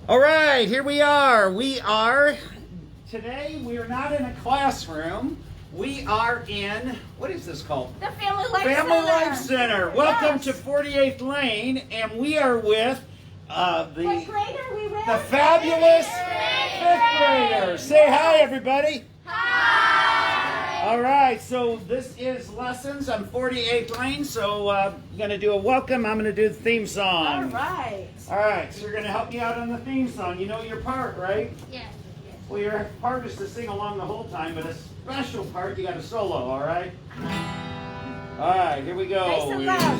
All right, here we are. Today we are not in a classroom. We are in, what is this called? The Family Life Family Center. Life Center. Welcome Yes. to 48th Lane, and we are with What grade are we with? the fabulous fifth graders. Say hi, everybody. Hi. All right, so this is lessons on 48th Lane, so I'm going to do a welcome. I'm going to do the theme song. All right. All right, so you're going to help me out on the theme song. You know your part, right? Yes. Well, your part is to sing along the whole time, but a special part, you got a solo, all right? All right, here we go. Nice and loud.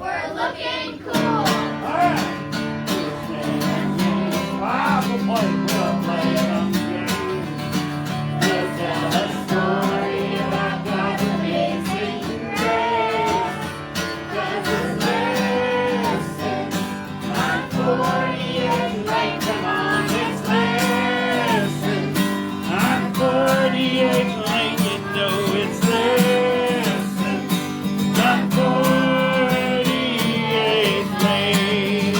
We're looking cool. All right. We'll play some games. We'll tell a story about God's amazing grace. 'Cause His lessons on 48th Lane. Come on, it's lessons on 48th Lane. You know it's lessons on 48th Lane.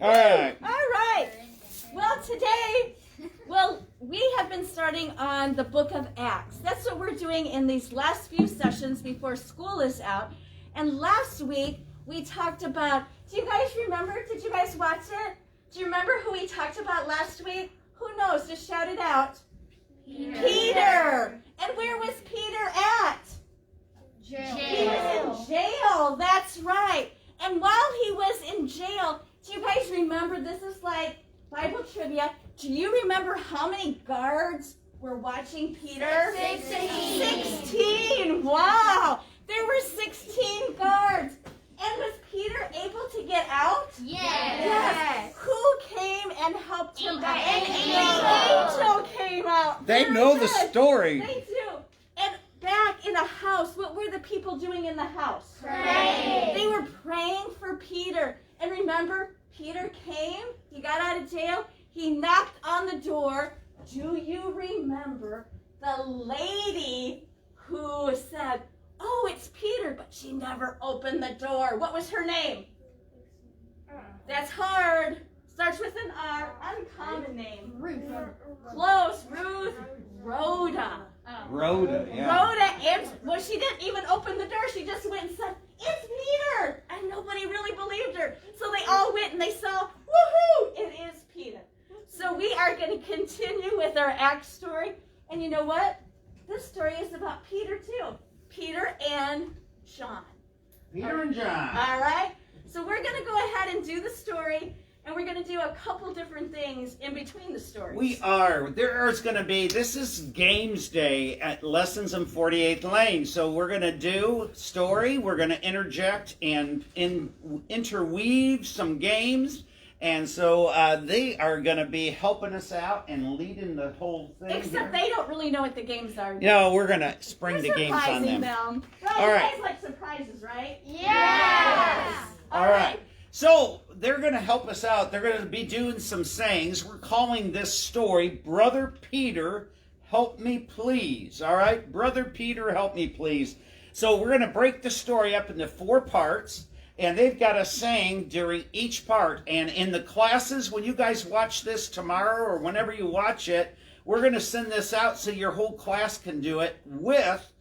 All right. All right. Well, today, we have been starting on the book of Acts. That's what we're doing in these last few sessions before school is out. And last week, we talked about, do you guys remember? Did you guys watch it? Do you remember who we talked about last week? Who knows? Just shout it out. Peter. And where was Peter at? He was in jail. That's right. And while he was in jail, do you guys remember, this is like Bible trivia, do you remember how many guards were watching Peter? 16. Wow. There were 16 guards. And was Peter able to get out? Yes. Who came and helped him out? An angel came out. They Very know the good. story. They do. And back in the house, what were the people doing in the house? Praying. They were praying for Peter. And remember, Peter came, he got out of jail, he knocked on the door. Do you remember the lady who said, "Oh, it's Peter," but she never opened the door? What was her name? That's hard. Starts with an R. Uncommon name. Ruth. Close. Ruth. Rhoda. Rhoda, yeah. Rhoda, well, she didn't even open the door. She just went and said, "It's Peter." And nobody really believed her. So they all went and they saw, woohoo, it is Peter. So we are going to continue with our Acts story. And you know what? This story is about Peter too. Peter and John. Peter and John. All right? So we're going to go ahead and do the story. And we're going to do a couple different things in between the stories. We are. There's going to be, this is games day at Lessons in 48th Lane. So we're going to do story. We're going to interject and interweave some games. And so they are going to be helping us out and leading the whole thing. Except they don't really know what the games are. No, we're going to spring We're the games on surprising them. Right, All you right. guys like surprises, right? Yes. All right. So they're going to help us out. They're going to be doing some sayings. We're calling this story, Brother Peter, Help Me Please. All right? Brother Peter, Help Me Please. So we're going to break the story up into 4 parts. And they've got a saying during each part. And in the classes, when you guys watch this tomorrow or whenever you watch it, we're going to send this out so your whole class can do it with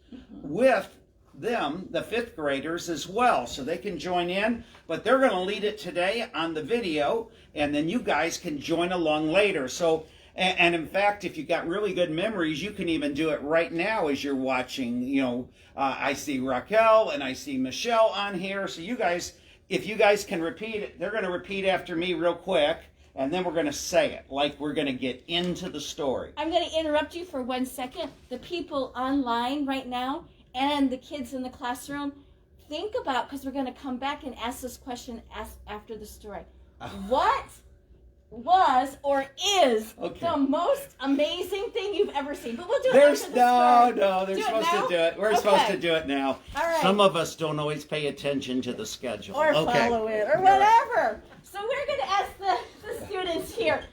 them, the 5th graders, as well. So they can join in. But they're going to lead it today on the video. And then you guys can join along later. So, and in fact, if you've got really good memories, you can even do it right now as you're watching. You know, I see Raquel and I see Michelle on here. So you guys, if you guys can repeat it, they're going to repeat after me real quick. And then we're going to say it like we're going to get into the story. I'm going to interrupt you for 1 second. The people online right now and the kids in the classroom, think about, because we're going to come back and ask this question after the story. What was or is the most amazing thing you've ever seen? But we'll do it after the story. No, they're supposed to do it. We're supposed to do it now. All right. Some of us don't always pay attention to the schedule. Or follow it, or whatever. So we're going to ask the students here,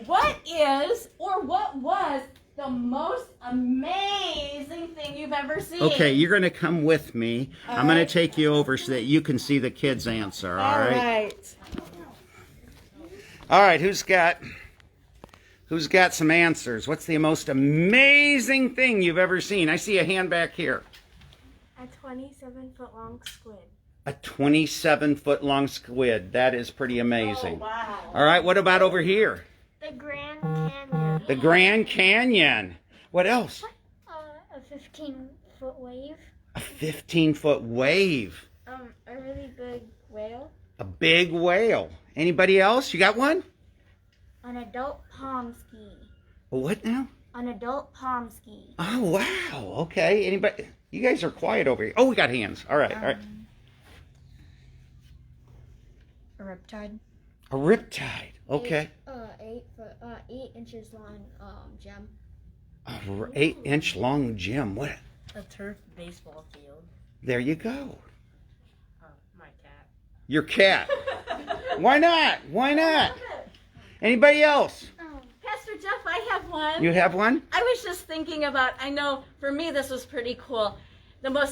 what is or what was the most amazing thing you've ever seen. Okay, you're going to come with me. All I'm going to right. take you over so that you can see the kids answer, all right? All right, who's got some answers? What's the most amazing thing you've ever seen? I see a hand back here. A 27-foot-long squid. A 27-foot-long squid. That is pretty amazing. Oh, wow. All right, what about over here? The Grand Canyon. The Grand Canyon. What else? A 15-foot wave. A 15-foot wave. A really big whale. A big whale. Anybody else? You got one? An adult palm ski. A what now? An adult palm ski. Oh, wow. Okay. Anybody? You guys are quiet over here. Oh, we got hands. All right. All right. A riptide. A riptide. Okay. 8 inches long gem. A 8-inch long gem. What? A turf baseball field. There you go. Oh, my cat. Your cat. Why not? Why not? Anybody else? Pastor Jeff, I have one. You have one? I was just thinking about, I know for me this was pretty cool.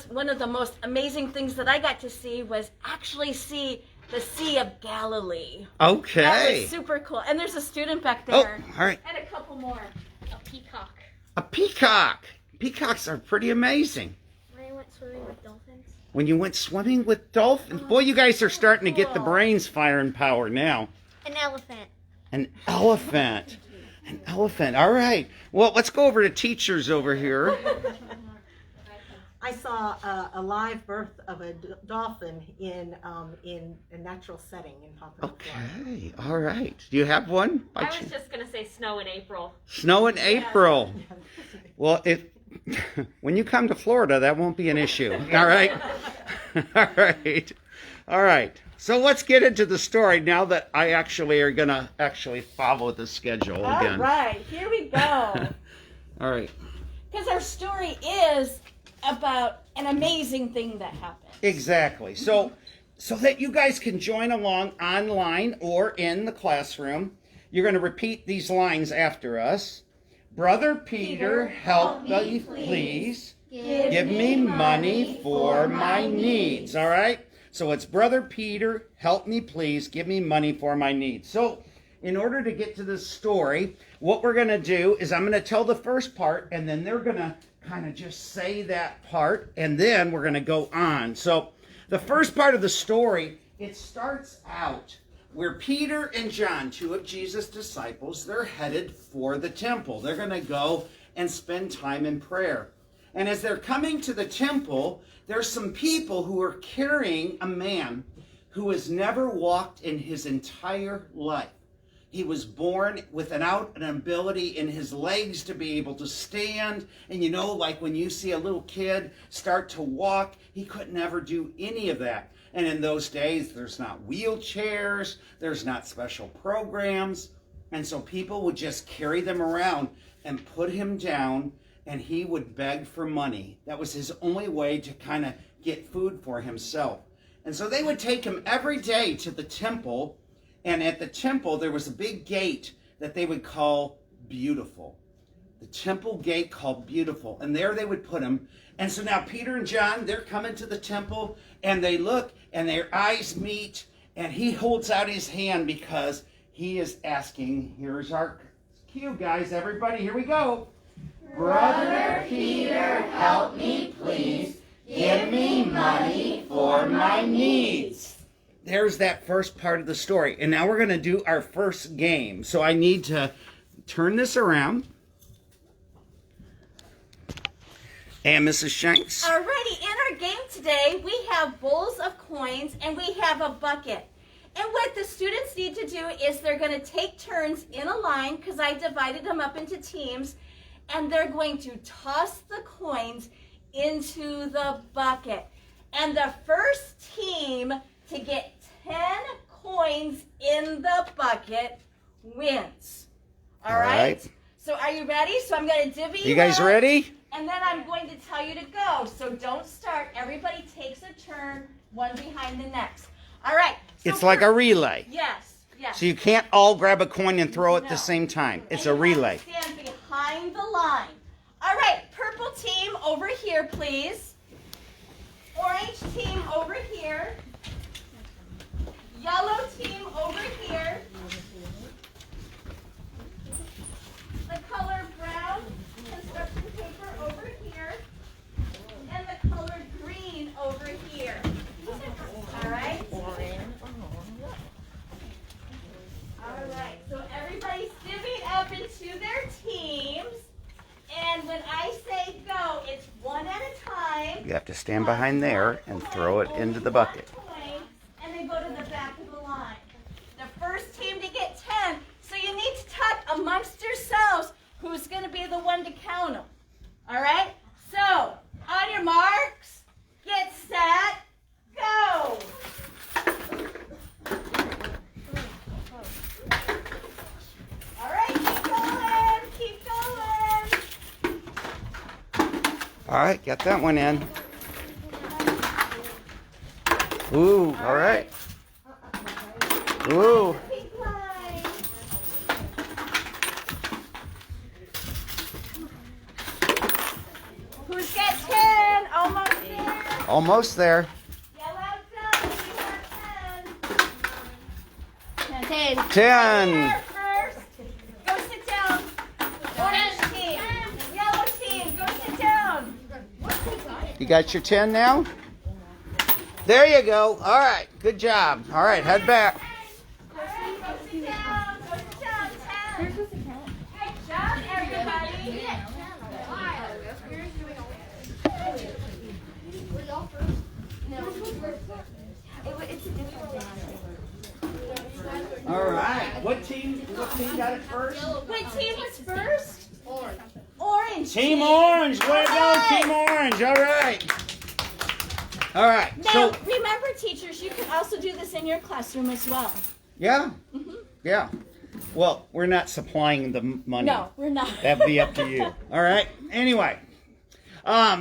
One of the most amazing things that I got to see was actually see the Sea of Galilee. Okay. That was super cool. And there's a student back Oh, there. all right. And a couple more. A peacock. A peacock. Peacocks are pretty amazing. When I went swimming with dolphins. When you went swimming with dolphins? Boy, you guys are starting to get the brains firing power now. An elephant. An elephant. An elephant. All right. Well, let's go over to teachers over here. I saw a live birth of a dolphin in a natural setting in Pompano, Florida. Okay. All right. Do you have one? I was just going to say snow in April. Snow in April. Well, when you come to Florida, that won't be an issue. All right. All right. All right. So let's get into the story now that I actually are going to follow the schedule again. All right, here we go. All right. Because our story is about an amazing thing that happened. Exactly. So that you guys can join along online or in the classroom, you're going to repeat these lines after us. Brother Peter, help me please. Give me money for my needs. All right? So it's Brother Peter, help me please. Give me money for my needs. So in order to get to this story, what we're going to do is I'm going to tell the first part, and then they're going to kind of just say that part, and then we're going to go on. So the first part of the story, it starts out where Peter and John, two of Jesus' disciples, they're headed for the temple. They're going to go and spend time in prayer. And as they're coming to the temple, there's some people who are carrying a man who has never walked in his entire life. He was born without an ability in his legs to be able to stand. And you know, like when you see a little kid start to walk, he could never do any of that. And in those days, there's not wheelchairs, there's not special programs. And so people would just carry them around and put him down, and he would beg for money. That was his only way to kind of get food for himself. And so they would take him every day to the temple. And at the temple, there was a big gate that they would call Beautiful. The temple gate called Beautiful. And there they would put him. And so now Peter and John, they're coming to the temple, and they look, and their eyes meet, and he holds out his hand because he is asking, here's our cue, guys, everybody, here we go. Brother Peter, help me please. Give me money for my needs. There's that first part of the story. And now we're going to do our first game. So I need to turn this around. And Mrs. Shanks. Alrighty, in our game today, we have bowls of coins and we have a bucket. And what the students need to do is they're going to take turns in a line, because I divided them up into teams, and they're going to toss the coins into the bucket. And the first team to get 10 coins in the bucket wins. All right? So are you ready? So I'm going to divvy you You guys up, ready? and then I'm going to tell you to go. So don't start. Everybody takes a turn, one behind the next. All right. So It's like a relay. Yes. Yes. So you can't all grab a coin and throw it at the No. same time. It's And a you have relay. to stand behind the line. All right, purple team over here, please. Orange team over here. Yellow team over here. The color brown construction paper over here. And the color green over here. All right? All right, so everybody's divvying up into their teams. And when I say go, it's one at a time. You have to stand behind there and throw it into the bucket. And then go to the back of the line. The first team to get 10. So you need to talk amongst yourselves who's going to be the one to count them. All right? So, on your marks, get set, go. All right, keep going. All right, got that one in. Ooh, all right. Ooh. Pink line. Who's got 10? Almost there. Almost there. Yell out done. You have 10. 10. Here first. Go sit down. Orange team. Yellow team. Go sit down. You got your 10 now? There you go. All right, good job. All right, head back. All right, go sit down. Go sit down. 10. Good job, everybody. All right. What team got it first? What team was first? Orange. Team Orange. Way to go, Team Orange. All right. All right. Now, So, remember, teachers, you can also do this in your classroom as well. yeah. Yeah. Well, we're not supplying the money. No, we're not. That'd be up to you. All right. Anyway,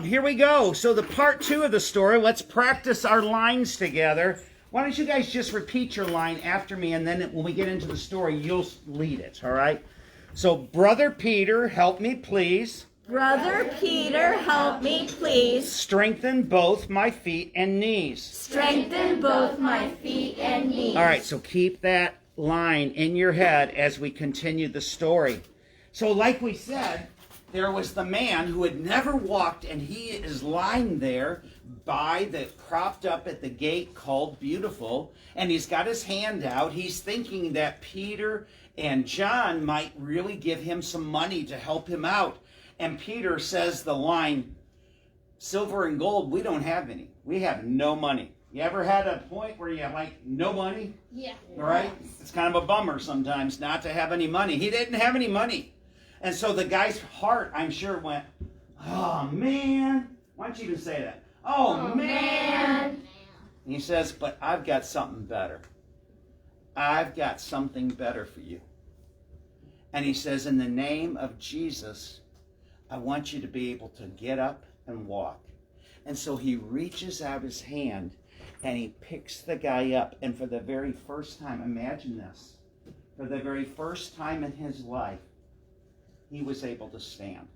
here we go. So the part 2 of the story. Let's practice our lines together. Why don't you guys just repeat your line after me, and then when we get into the story, you'll lead it. All right. So, Brother Peter, help me, please. Brother Peter, help me, please. Strengthen both my feet and knees. Strengthen both my feet and knees. All right. So keep that line in your head as we continue the story. So, like we said, there was the man who had never walked, and he is lying there by the propped up at the gate called Beautiful, and he's got his hand out. He's thinking that Peter and John might really give him some money to help him out. And Peter says the line, silver and gold, we don't have any. We have no money. You ever had a point where you have like no money? Yeah. Right? It's kind of a bummer sometimes not to have any money. He didn't have any money. And so the guy's heart, I'm sure, went, oh, man. Why don't you even say that? Oh, man. And he says, but I've got something better. I've got something better for you. And he says, in the name of Jesus, I want you to be able to get up and walk. And so he reaches out his hand and he picks the guy up. And for the very first time, imagine this, for the very first time in his life, he was able to stand.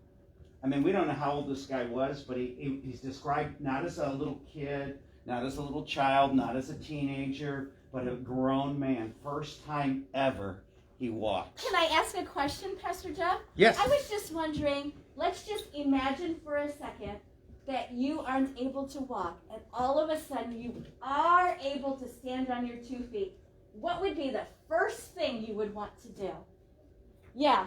I mean, we don't know how old this guy was, but he's described not as a little kid, not as a little child, not as a teenager, but a grown man. First time ever he walks. Can I ask a question, Pastor Jeff? Yes. I was just wondering, let's just imagine for a second that you aren't able to walk, and all of a sudden you are able to stand on your 2 feet. What would be the first thing you would want to do? Yeah.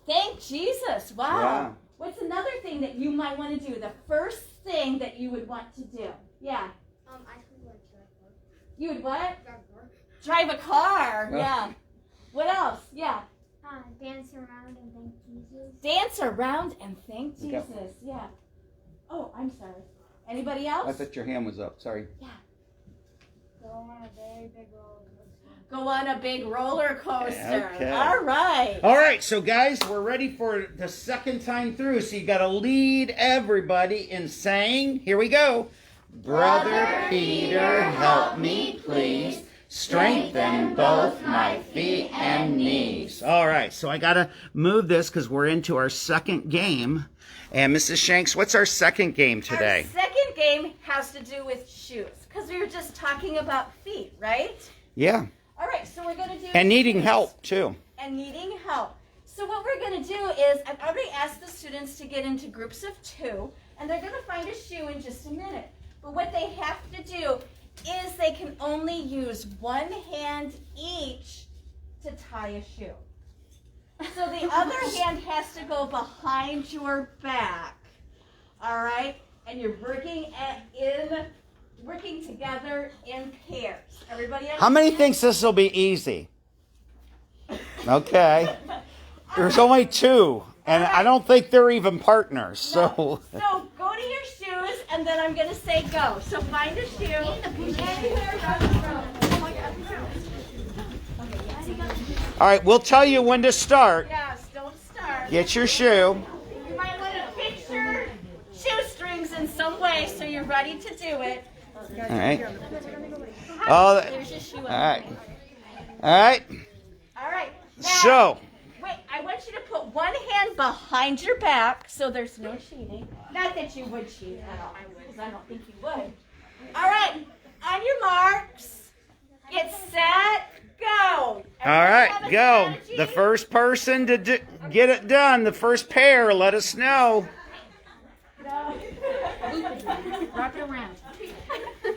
Thank Jesus. Wow. Yeah. What's another thing that you might want to do? The first thing that you would want to do? Yeah. I could like drive You would what? car. Drive a car. Oh. Yeah. What else? Yeah. Dance around and thank Jesus. Dance around and thank Okay. Jesus. Yeah. Oh, I'm sorry. Anybody else? I thought your hand was up. Sorry. Go on a very big roller coaster. Go on a big roller coaster. Okay. All right. All right, so guys, we're ready for the second time through. So you got to lead everybody in saying, here we go. Brother Peter, help me, please. Strengthen both my feet and knees. All right, so I got to move this because we're into our second game. And Mrs. Shanks, what's our second game today? Our second game has to do with shoes, because we were just talking about feet, right? Yeah. All right, so we're going to do... And needing shoes. help, too. And needing help. So what we're going to do is, I've already asked the students to get into groups of 2, and they're going to find a shoe in just a minute. But what they have to do is they can only use one hand each to tie a shoe. So the other hand has to go behind your back, all right? And you're working together in pairs. Everybody understand? How many thinks this will be easy? Okay. There's only 2, and I don't think they're even partners. So So go to your shoes, and then I'm going to say go. So find a shoe. all right, we'll tell you when to start. Yes, don't start. Get your shoe. You might want to fix your shoestrings in some way so you're ready to do it. All right. Oh, There's your shoe. all right. All right. All right. Now, So, wait, I want you to put one hand behind your back so there's no cheating. Not that you would cheat at all, because I don't think you would. All right, on your marks, get set, go. all right, go. The first person to get it done, the first pair, let us know. Wrap it around.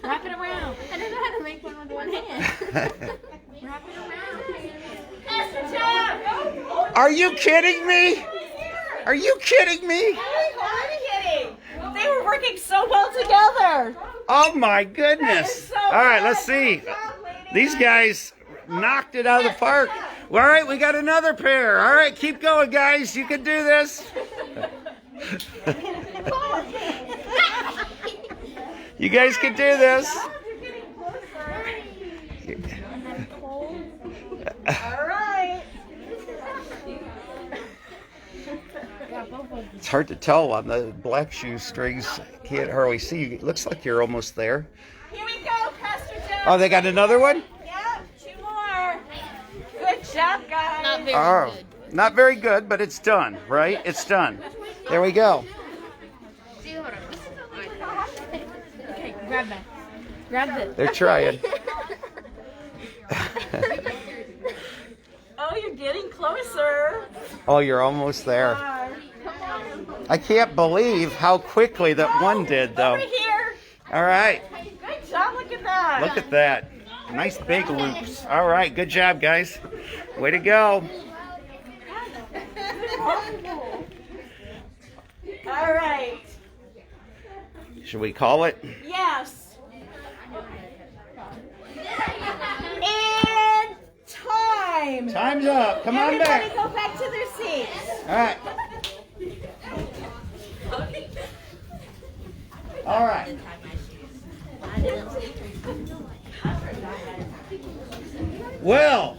Wrap it around. I don't know how to make one with one hand. Wrap it around. Pastor John! Are you kidding me? Are you kidding me? I'm not kidding. They were working so well together. Oh my goodness. So All right, good. let's see. Good job, ladies. These guys knocked it out of the park. Well, all right, we got another pair. All right, keep going, guys. You can do this. You guys can do this. All right. It's hard to tell on the black shoe strings. Can't hardly see. It looks like you're almost there. Here we go, Pastor John. Oh, they got another one? Yep, 2 more. Good job, guys. Not very Oh, good. not very good, but it's done, right? It's done. There we go. See, hold on. Okay, grab that. Grab this. They're trying. Oh, you're getting closer. Oh, you're almost there. Come on. I can't believe how quickly that one did, though. Over here. All right. Good job. Look at that. Look at that. Nice big loops. All right. Good job, guys. Way to go. All right. Should we call it? Yes. And time. Time's up. Come on Everybody back. go back to their seats. All right. All right. Well,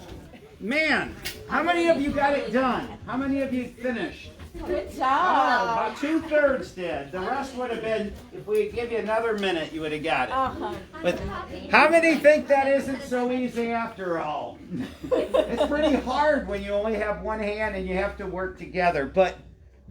man, how many of you got it done? How many of you finished? Good Oh, job. about 2/3 did. The rest would have been, if we give you another minute, you would have got it. Uh-huh. But how many think that isn't so easy after all? It's pretty hard when you only have one hand and you have to work together. But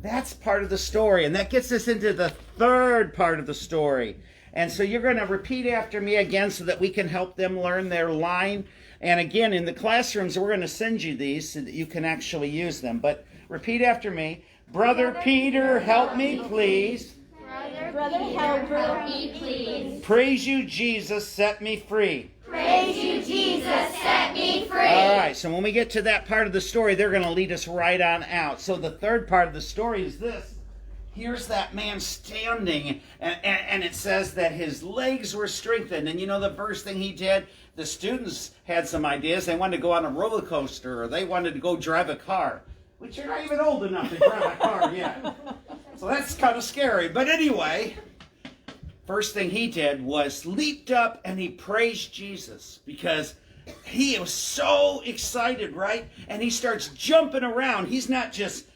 that's part of the story. And that gets us into the third part of the story. And so you're going to repeat after me again so that we can help them learn their line. And again, in the classrooms, we're going to send you these so that you can actually use them. But repeat after me. Brother Peter, help me, please. Brother Helper, please. Praise you, Jesus, set me free. Praise you, Jesus, set me free. All right, so when we get to that part of the story, they're going to lead us right on out. So the third part of the story is this. Here's that man standing, and it says that his legs were strengthened. And you know the first thing he did? The students had some ideas. They wanted to go on a roller coaster, or they wanted to go drive a car. Which you're not even old enough to drive a car yet. So that's kind of scary. But anyway, first thing he did was leaped up and he praised Jesus because he was so excited, right? And he starts jumping around. He's not just,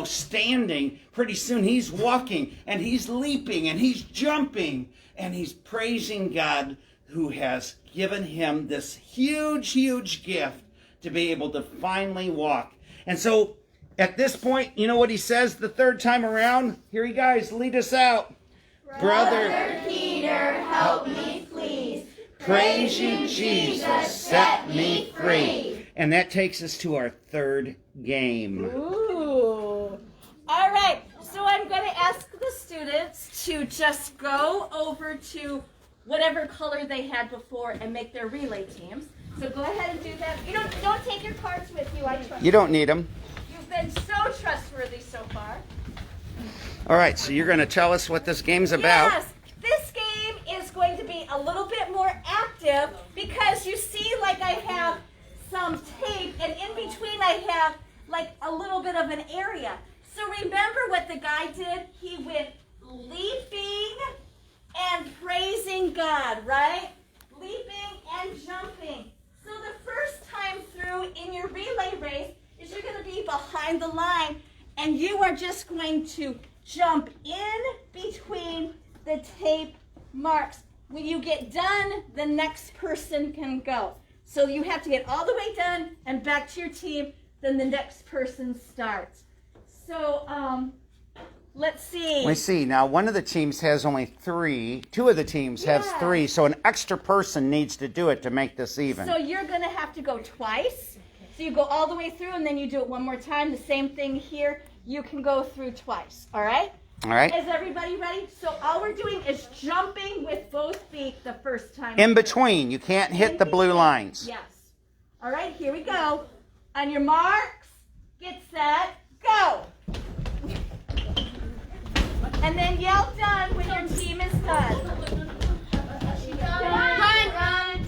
standing. Pretty soon he's walking and he's leaping and he's jumping and he's praising God who has given him this huge, huge gift to be able to finally walk. And so At this point, you know what he says the third time around? Here he guys, lead us out. Brother Peter, help me please. praise you, Jesus, set me free. And that takes us to our third game. Ooh. All right, so I'm going to ask the students to just go over to whatever color they had before and make their relay teams. So go ahead and do that. You don't take your cards with you. I trust You don't need them. You've been so trustworthy so far. All right, so you're going to tell us what this game's about. Yes, this game is going to be a little bit more active because you see, like I have some tape, and in between I have like a little bit of an area. So remember what the guy did? He went leaping and praising God, right? Leaping and jumping. So the first time through in your relay race is you're going to be behind the line, and you are just going to jump in between the tape marks. When you get done, the next person can go. So you have to get all the way done and back to your team, then the next person starts. So, let's see. We see. Now, one of the teams has only 3. 2 of the teams has 3, so an extra person needs to do it to make this even. So you're going to have to go twice. So you go all the way through, and then you do it one more time. The same thing here. You can go through twice, all right? All right. Is everybody ready? So all we're doing is jumping with both feet the first time. In between. You can't hit the blue lines. Yes. All right, here we go. On your marks, get set, go. And then yell done when your team is done. Run.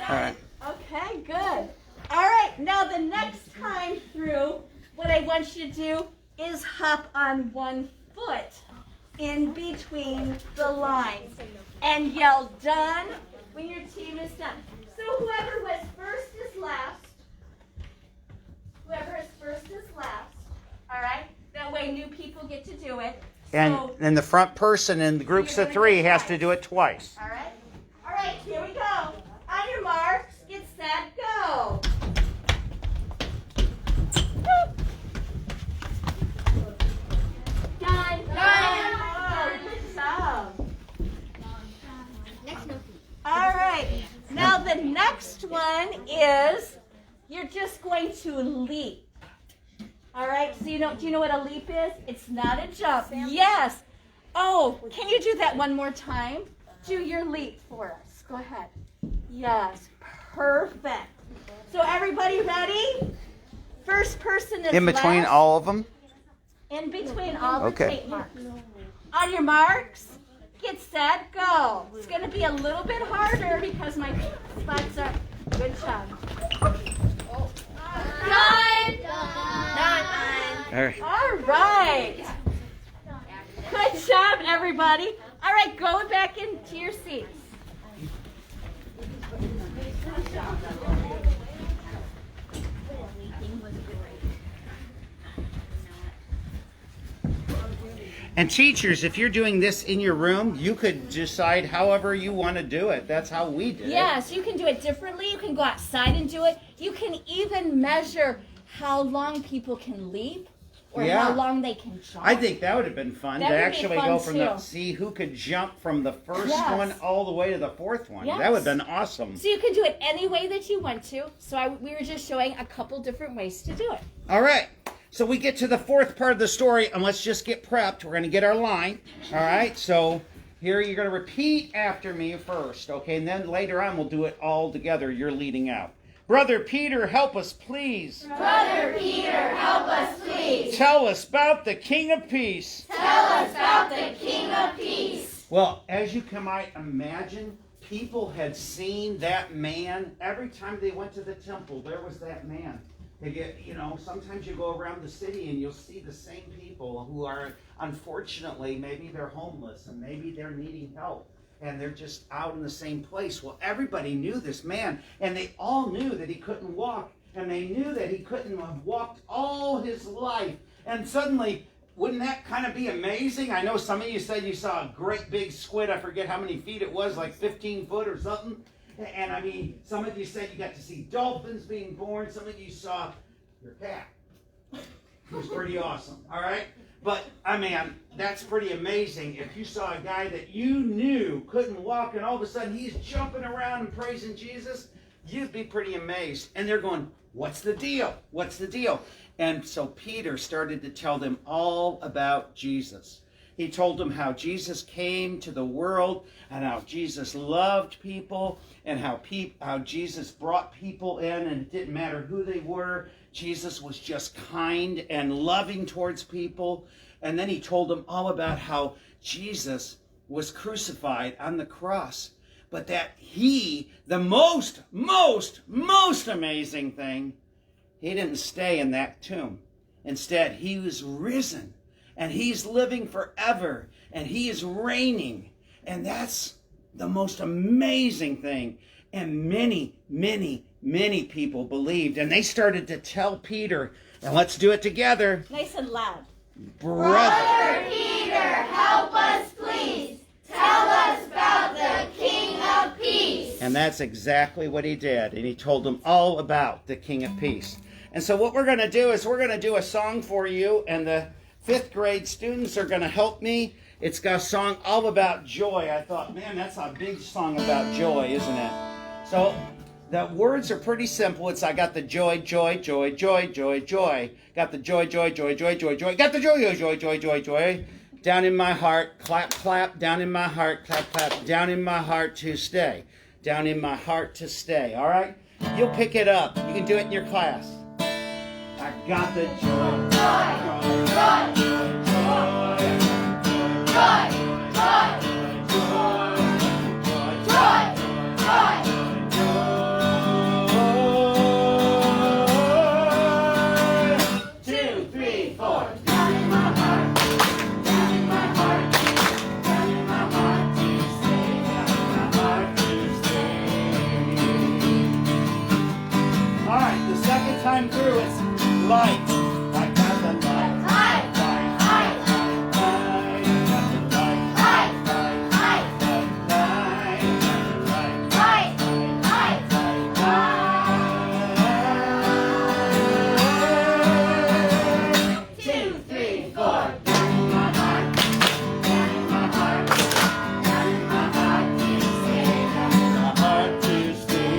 All right. Okay, good. All right, now the next time through, what I want you to do is hop on one foot in between the lines and yell done when your team is done. So whoever was first is last. Whoever is first is last. All right? That way new people get to do it. And So, then the front person in the groups of 3 has to do it twice. all right? All right, here we go. On your marks, get set, go. Done. Oh, good job. All right. Now the next one is you're just going to leap. All right. So do you know what a leap is? It's not a jump. Yes. Oh, can you do that one more time? Do your leap for us. Go ahead. Yes. Perfect. So everybody ready? First person is In between last. all of them? In between all the Okay. tape marks. On your marks, get set, go. It's going to be a little bit harder because my spots are. Good job. Done. All right. All right. Good job, everybody. All right, go back into your seats. And teachers, if you're doing this in your room, you could decide however you want to do it. That's how we did it. Yes, you can do it differently. You can go outside and do it. You can even measure how long people can leap or how long they can jump. I think that would have been fun That to would be actually fun go from the too. see who could jump from the first Yes. one all the way to the 4th one. Yes. That would have been awesome. So you can do it any way that you want to. So we were just showing a couple different ways to do it. All right. So we get to the 4th part of the story, and let's just get prepped. We're going to get our line. All right. So here you're going to repeat after me first, okay? And then later on we'll do it all together. You're leading out. Brother Peter, help us, please. Brother Peter, help us, please. Tell us about the King of Peace. Tell us about the King of Peace. Well, as you can might imagine, people had seen that man. Every time they went to the temple, there was that man. They get, sometimes you go around the city and you'll see the same people who are, unfortunately, maybe they're homeless and maybe they're needing help. And they're just out in the same place. Well, everybody knew this man, and they all knew that he couldn't walk, and they knew that he couldn't have walked all his life. And suddenly, wouldn't that kind of be amazing? I know some of you said you saw a great big squid. I forget how many feet it was, like 15 foot or something. And I mean, some of you said you got to see dolphins being born. Some of you saw your cat. It was pretty awesome. All right? But, I mean, that's pretty amazing. If you saw a guy that you knew couldn't walk and all of a sudden he's jumping around and praising Jesus, you'd be pretty amazed. And they're going, what's the deal? What's the deal? And so Peter started to tell them all about Jesus. He told them how Jesus came to the world and how Jesus loved people and how Jesus brought people in, and it didn't matter who they were. Jesus was just kind and loving towards people. And then he told them all about how Jesus was crucified on the cross. But that he, the most amazing thing, he didn't stay in that tomb. Instead, he was risen. And he's living forever. And he is reigning. And that's the most amazing thing. And many people believed. And they started to tell Peter, and let's do it together. Nice and loud. Brother Peter, help us please. Tell us about the King of Peace. And that's exactly what he did. And he told them all about the King of Peace. And so what we're going to do is we're going to do a song for you. And the 5th grade students are going to help me. It's got a song all about joy. I thought, man, that's a big song about joy, isn't it? So the words are pretty simple. I got the joy, joy, joy, joy, joy, joy. Got the joy, joy, joy, joy, joy, joy. Got the joy, joy, joy, joy, joy, joy. Down in my heart, clap, clap. Down in my heart, clap, clap. Down in my heart to stay. Down in my heart to stay. All right? You'll pick it up. You can do it in your class. I got the joy, joy, joy, joy, joy, joy, joy, joy, joy, joy, joy. 2, 3, 4. Down in my heart, down in my heart, down in my heart to stay, down in my heart to stay. All right, the second time through, it's light. I got the light. Light, light, light, light. I got the light. Light, light, light, light. I got the light. Light, light, light, light. 2, 3, 4. Down in my heart. Down in my heart. Down in my heart to stay. Down in my heart to stay.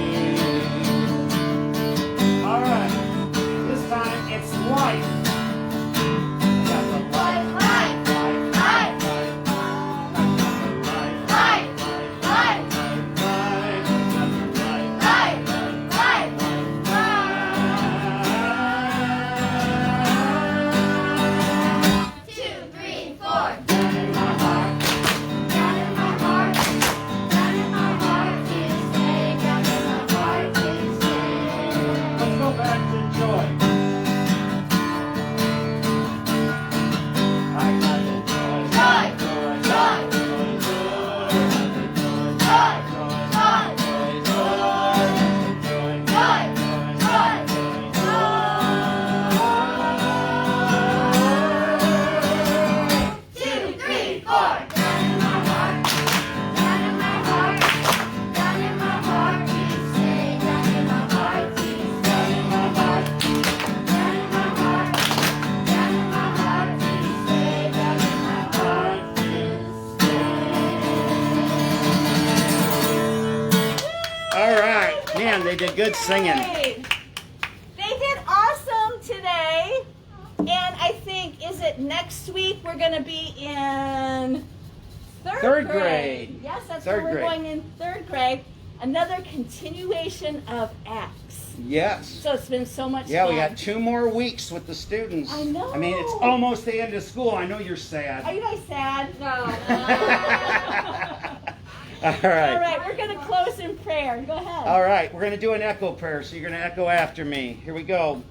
All right. This time it's light. Got the light. Light, light, light, light. Light, light, light, light. Light, light, light, light. 2, 3, 4. Down in my heart. Down in my heart. Down in my heart to stay. Down in my heart to stay. Let's go back to joy. I got the joy. Joy, Joy, joy, joy, joy, joy, joy, joy. 2, 3, 4. Down in my heart. Down in my heart. Down in my heart to stay. Down in my heart to stay. Down in my heart. Down in my heart. Down in my heart to stay. Down in my heart to All right. Man, they did good singing. Great. They did awesome today. And I think, is it next week we're going to be in Third grade. Yes, that's Third where we're grade. going in 3rd grade. Another continuation of Acts. Yes. So it's been so much Yeah, fun. we got 2 more weeks with the students. I know. I mean, it's almost the end of school. I know you're sad. Are you guys sad? No. All right. All right, we're going to close in prayer. Go ahead. All right. We're going to do an echo prayer, so you're going to echo after me. Here we go.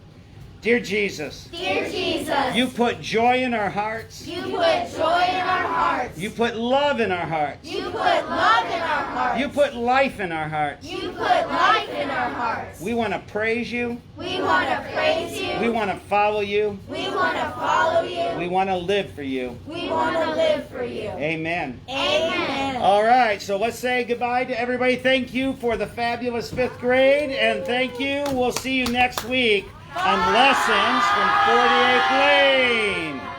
Dear Jesus, Dear Jesus, you put joy in our hearts. you put joy in our hearts. You put love in our hearts. You put love in our hearts. You put life in our hearts. You put life in our hearts. We want to praise you. We want to praise you. We want to follow you. We want to follow you. We want to live for you. We want to live for you. Amen. Amen. All right, so let's say goodbye to everybody. Thank you for the fabulous 5th grade, and thank you. We'll see you next week. on lessons from 48th Lane.